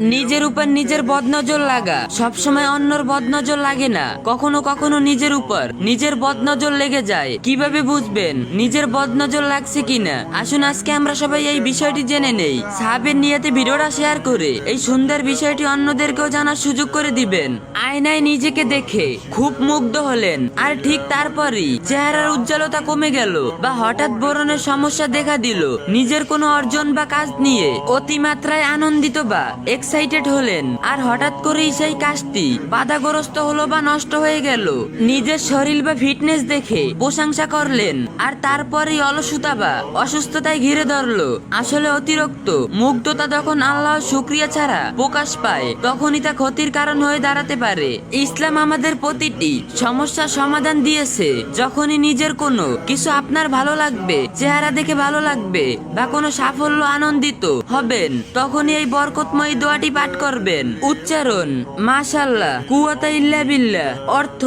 নিজের উপর নিজের বদনজর লাগা সবসময় অন্যর বদনজর লাগে না, কখনো কখনো নিজের উপর নিজের বদনজর লেগে যায়। কিভাবে বুঝবেন নিজের বদনজর লাগছে কিনা? আসুন আজকে আমরা সবাই এই বিষয়টি জেনে নেই। সাহাবের নিয়তে ভিডিওটা শেয়ার করে এই সুন্দর বিষয়টি অন্যদেরকেও জানার সুযোগ করে দিবেন। আয়নায় নিজেকে দেখে খুব মুগ্ধ হলেন, আর ঠিক তারপরই চেহারার উজ্জ্বলতা কমে গেল বা হঠাৎ বরণের সমস্যা দেখা দিল। নিজের কোনো অর্জন বা কাজ নিয়ে অতিমাত্রায় আনন্দিত বা এক্সাইটেড হলেন, আর হঠাৎ করেই সেই কাজটি বাধাগ্রস্ত হলো বা নষ্ট হয়ে গেল। নিজের শরীর বা ফিটনেস দেখে প্রশংসা করলেন, আর তারপরেই অলসতা বা অসুস্থতায় ঘিরে ধরলো। আসলে অতিরিক্ত মুগ্ধতা যখন আল্লাহর শুকরিয়া ছাড়া প্রকাশ পায়, তখনই তা ক্ষতির কারণ হয়ে দাঁড়াতে পারে। ইসলাম আমাদের প্রতিটি সমস্যার সমাধান দিয়েছে। যখনই নিজের কোনো কিছু আপনার ভালো লাগবে, চেহারা দেখে ভালো লাগবে বা কোনো সাফল্য আনন্দিত হবেন, তখনই এই বরকতময় দোয়াটি পাঠ করবেন। উচ্চারণ: মাশাআল্লাহ, কুওয়াতা ইল্লা বিল্লাহ। অর্থ: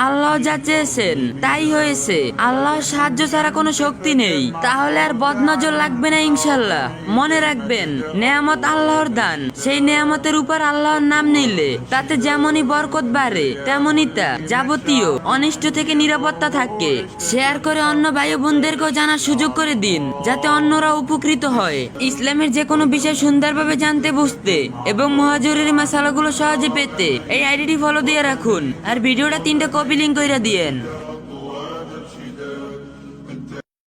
আল্লাহ যা চেয়েছেন তাই হয়েছে, আল্লাহর সাহায্য ছাড়া কোনো শক্তি নেই। তাহলে আর বদনজর লাগবে না ইনশাআল্লাহ। মনে রাখবেন, নেয়ামত আল্লাহর দান। সেই নেয়ামতের উপর আল্লাহর নাম নিলে তাতে যেমনই বরকত বাড়ে, তেমনই তা যাবতীয় অনিষ্ট থেকে নিরাপত্তা থাকে। শেয়ার করে অন্য ভাই বোনদেরকেও জানার সুযোগ করে দিন, যাতে অন্যরা উপকৃত হয়। ইসলামের যে কোনো বিষয় সুন্দরভাবে জানতে, বুঝতে এবং মুহাজিরের মাসালাগুলো সহজে পেতে এই আইডিটি ফলো দিয়ে রাখুন, আর ভিডিওটা 3টা কপি লিংক কইরা দিয়েন।